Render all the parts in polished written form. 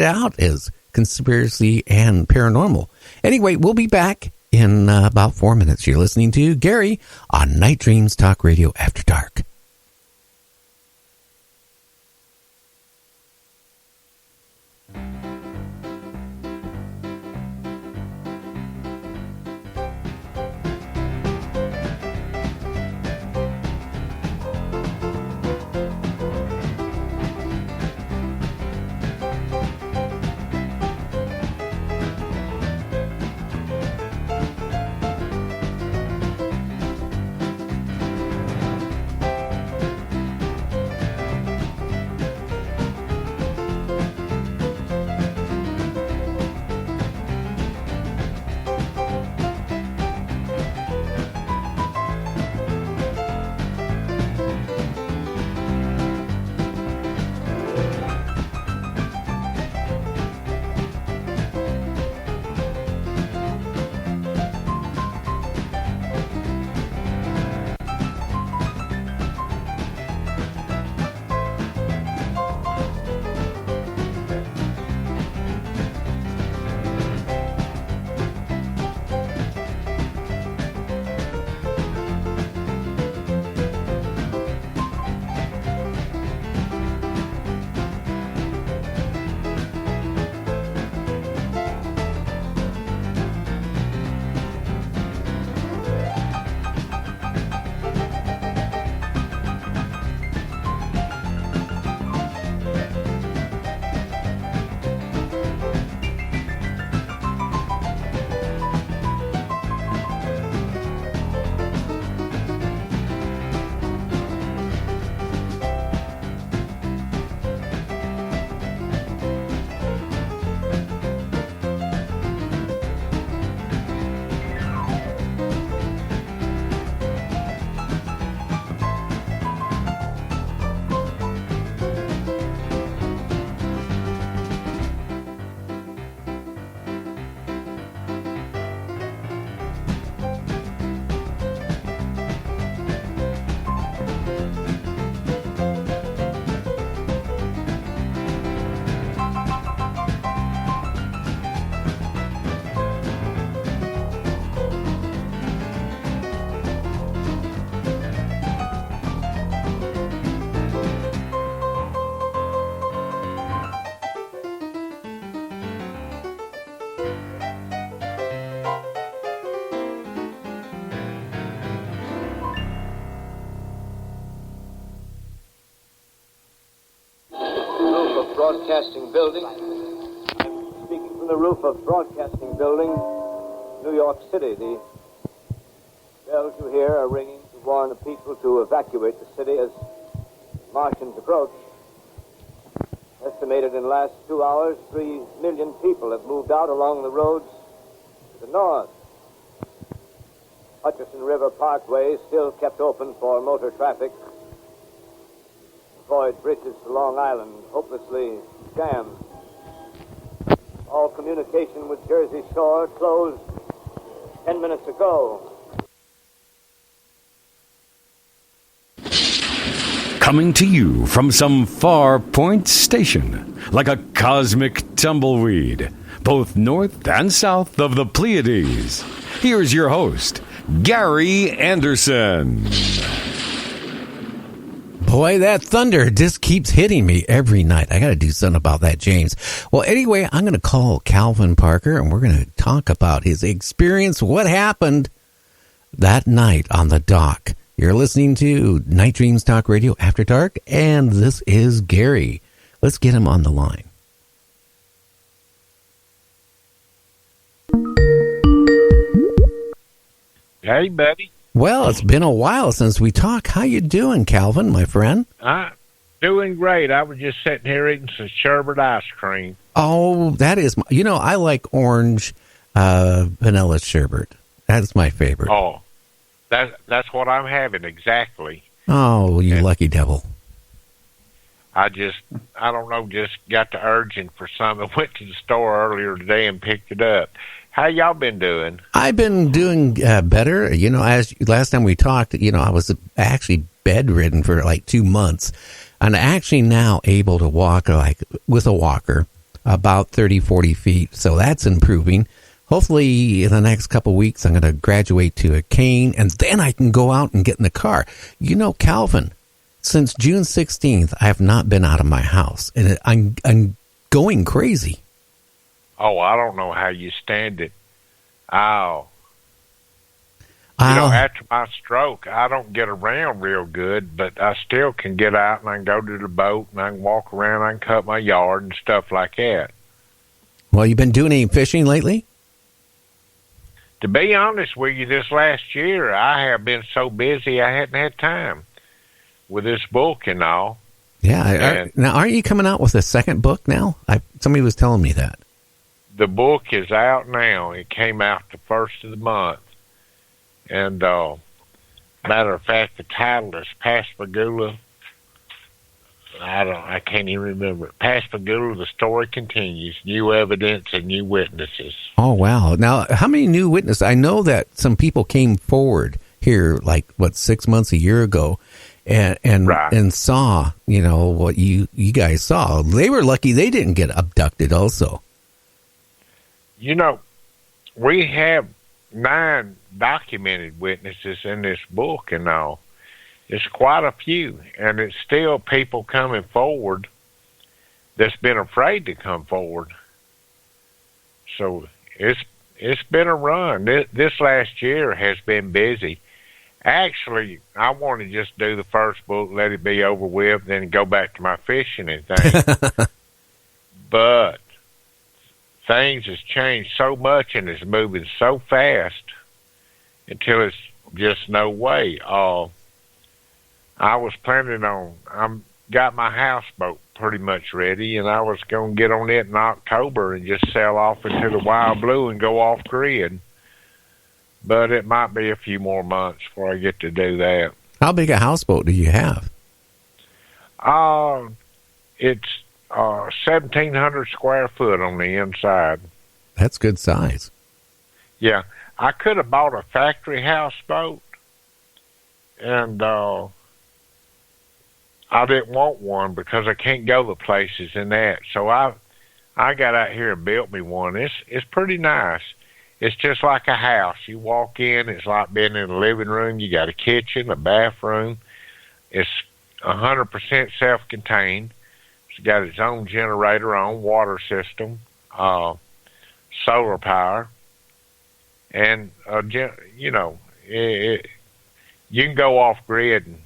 out as conspiracy and paranormal. Anyway, we'll be back in about 4 minutes. You're listening to Gary on Night Dreams Talk Radio After Dark. Broadcasting building. I'm speaking from the roof of Broadcasting Building, New York City. The bells you hear are ringing to warn the people to evacuate the city as Martians approach. Estimated in the last 2 hours, 3 million people have moved out along the roads to the north. Hutchison River Parkway is still kept open for motor traffic. Avoid bridges to Long Island, hopelessly jammed. All communication with Jersey Shore closed 10 minutes ago. Coming to you from some far point station, like a cosmic tumbleweed, both north and south of the Pleiades. Here's your host, Gary Anderson. Boy, that thunder just keeps hitting me every night. I got to do something about that, James. Well, anyway, I'm going to call Calvin Parker, and we're going to talk about his experience, what happened that night on the dock. You're listening to Night Dreams Talk Radio After Dark, and this is Gary. Let's get him on the line. Hey, buddy. Well, it's been a while since we talked. How you doing, Calvin, my friend? Doing great. I was just sitting here eating some sherbet ice cream. Oh, that is... I like orange vanilla sherbet. That's my favorite. Oh, that's what I'm having, exactly. Oh, you lucky devil. I don't know, just got the urging for some. I went to the store earlier today and picked it up. How y'all been doing? I've been doing better. As last time we talked, I was actually bedridden for like 2 months. I'm actually now able to walk with a walker. about 30, 40 feet. So that's improving. Hopefully in the next couple of weeks, I'm going to graduate to a cane, and then I can go out and get in the car. You know, Calvin, since June 16th, I have not been out of my house, and I'm going crazy. Oh, I don't know how you stand it. After my stroke, I don't get around real good, but I still can get out and I can go to the boat and I can walk around, I can cut my yard and stuff like that. Well, you been doing any fishing lately? To be honest with you, this last year, I have been so busy I hadn't had time with this book and all. Yeah. Now, aren't you coming out with a second book now? Somebody was telling me that. The book is out now. It came out the first of the month. And matter of fact, the title is Pascagoula. I can't even remember it. Pascagoula, the story continues. New evidence and new witnesses. Oh, wow. Now, how many new witnesses? I know that some people came forward here, 6 months, a year ago, and saw, what you guys saw. They were lucky they didn't get abducted also. We have 9 documented witnesses in this book and all. It's quite a few, and it's still people coming forward that's been afraid to come forward. So it's been a run. This last year has been busy. Actually, I want to just do the first book, let it be over with, then go back to my fishing and things. But things has changed so much and it's moving so fast until it's just no way. I was planning on, got my houseboat pretty much ready, and I was going to get on it in October and just sail off into the wild blue and go off grid. But it might be a few more months before I get to do that. How big a houseboat do you have? It's 1,700 square foot on the inside. That's good size. Yeah. I could have bought a factory houseboat, and I didn't want one because I can't go the places in that. So I got out here and built me one. It's pretty nice. It's just like a house. You walk in, it's like being in a living room. You got a kitchen, a bathroom. It's 100% self-contained. It's got its own generator, own water system, solar power, and you can go off grid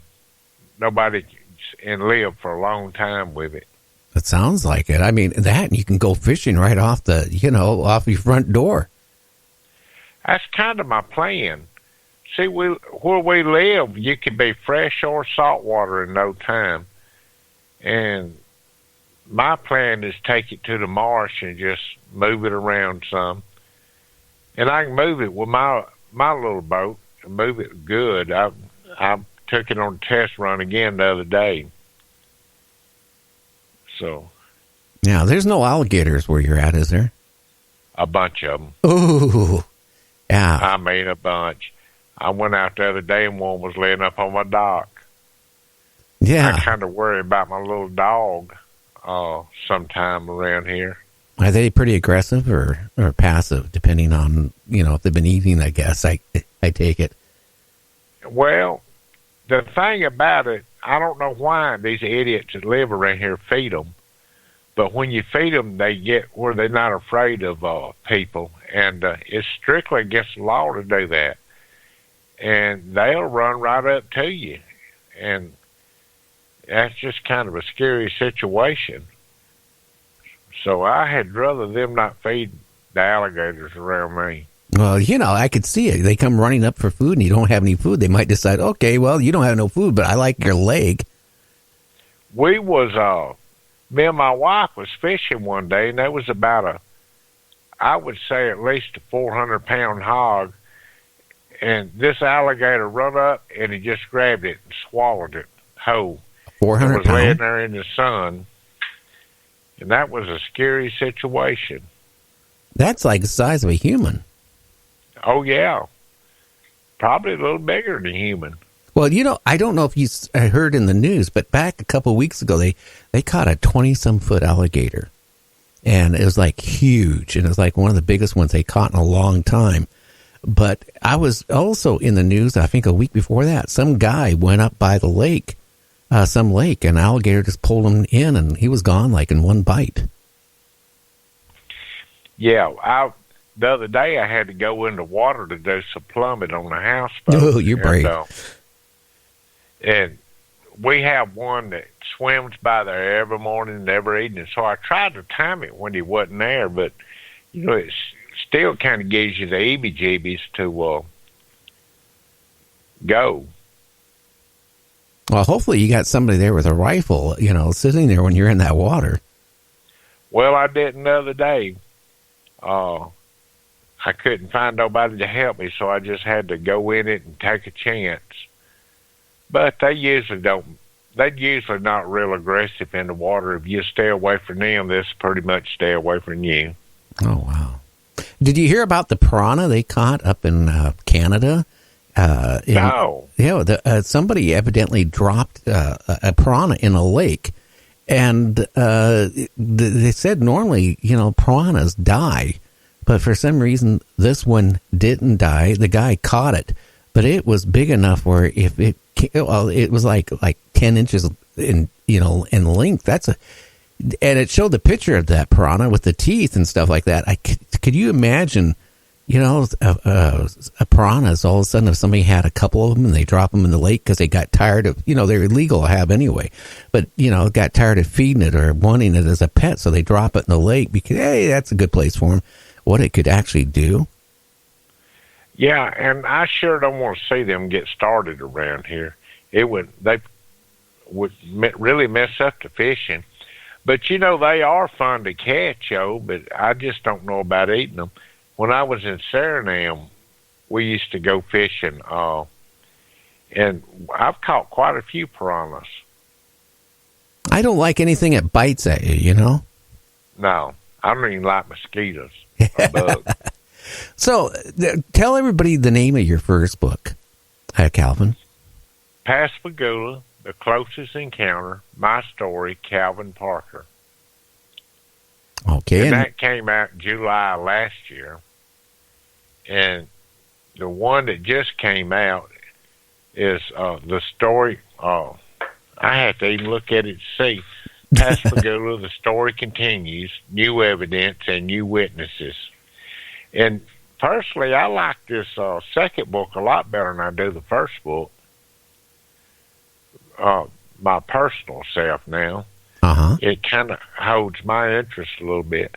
and live for a long time with it. It sounds like it. I mean, you can go fishing right off off your front door. That's kind of my plan. See, where we live, you can be fresh or salt water in no time. And my plan is take it to the marsh and just move it around some. And I can move it with my little boat and move it good. I took it on a test run again the other day. So. Now, there's no alligators where you're at, is there? A bunch of them. Ooh. Yeah. I mean, a bunch. I went out the other day and one was laying up on my dock. Yeah. I kind of worry about my little dog sometime around here. Are they pretty aggressive or passive, depending on, if they've been eating, I guess, I take it. Well, the thing about it, I don't know why these idiots that live around here feed them. But when you feed them, they get where they're not afraid of people. And it's strictly against the law to do that. And they'll run right up to you. And that's just kind of a scary situation. So I had rather them not feed the alligators around me. Well, I could see it. They come running up for food and you don't have any food. They might decide, okay, well, you don't have no food, but I like your leg. Me and my wife was fishing one day, and there was about I would say at least a 400-pound hog. And this alligator run up and he just grabbed it and swallowed it whole. 400 It was laying there in the sun. And that was a scary situation. That's like the size of a human. Oh, yeah. Probably a little bigger than a human. Well, I don't know if you heard in the news, but back a couple of weeks ago, they caught a 20-some-foot alligator. and it was like huge, and it was like one of the biggest ones they caught in a long time. But I was also in the news, I think a week before that, some guy went up by the lake, some lake, and an alligator just pulled him in, and he was gone like in one bite. Yeah, the other day I had to go in the water to do some plumbing on the houseboat. Oh, you're brave. And we have one that swims by there every morning and every evening. So I tried to time it when he wasn't there, but, it still kind of gives you the heebie-jeebies to go. Well, hopefully you got somebody there with a rifle, sitting there when you're in that water. Well, I didn't the other day. I couldn't find nobody to help me, so I just had to go in it and take a chance. But they're usually not real aggressive in the water. If you stay away from them, they'll pretty much stay away from you. Oh, wow. Did you hear about the piranha they caught up in Canada? No. Yeah, somebody evidently dropped a piranha in a lake. And they said normally, piranhas die. But for some reason, this one didn't die. The guy caught it. But it was big enough where if it was like 10 inches in length. And it showed the picture of that piranha with the teeth and stuff like that. Could you imagine, a piranhas, all of a sudden if somebody had a couple of them and they drop them in the lake because they got tired of, they're illegal to have anyway, but, got tired of feeding it or wanting it as a pet, so they drop it in the lake because, hey, that's a good place for them. What it could actually do. Yeah, and I sure don't want to see them get started around here. They would really mess up the fishing. But, they are fun to catch, but I just don't know about eating them. When I was in Suriname, we used to go fishing, and I've caught quite a few piranhas. I don't like anything that bites at you, No, I don't even like mosquitoes or bugs. So, tell everybody the name of your first book, Calvin. Pascagoula, The Closest Encounter, My Story, Calvin Parker. Okay. And that came out in July last year. And the one that just came out is the story. I have to even look at it to see. Pascagoula, The Story Continues, New Evidence, and New Witnesses. And personally, I like this second book a lot better than I do the first book. My personal self now. Uh-huh. It kind of holds my interest a little bit.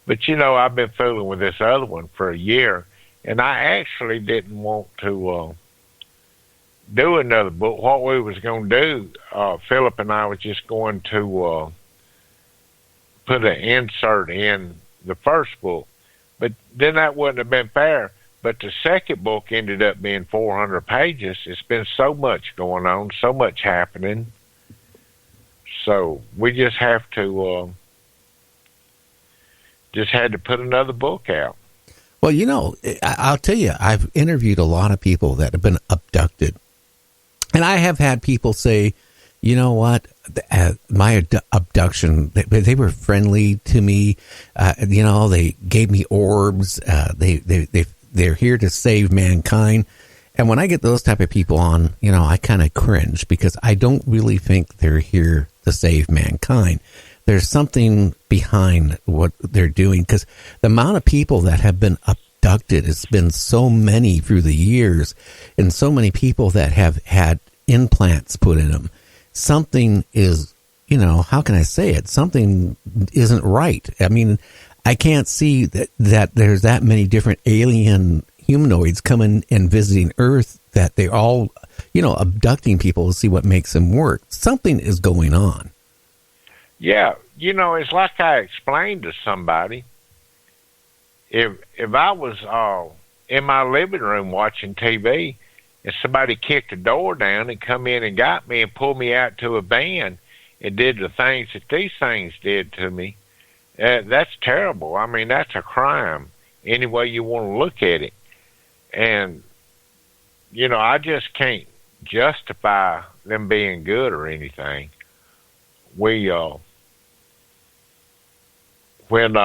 But, I've been fooling with this other one for a year, and I actually didn't want to do another book. What we was going to do, Philip and I was just going to put an insert in the first book. But then that wouldn't have been fair. But the second book ended up being 400 pages. It's been so much going on, so much happening. So we just have to, had to put another book out. Well, I'll tell you, I've interviewed a lot of people that have been abducted. And I have had people say, you know what, my abduction, they were friendly to me. They gave me orbs. They're here to save mankind. And when I get those type of people on, I kind of cringe because I don't really think they're here to save mankind. There's something behind what they're doing because the amount of people that have been abducted has been so many through the years, and so many people that have had implants put in them. Something is, how can I say it? Something isn't right. I mean, I can't see that there's that many different alien humanoids coming and visiting Earth, that they're all, abducting people to see what makes them work. Something is going on. Yeah, it's like I explained to somebody. If I was in my living room watching TV and somebody kicked the door down and come in and got me and pulled me out to a van and did the things that these things did to me, that's terrible. I mean, that's a crime any way you want to look at it. And, I just can't justify them being good or anything. We when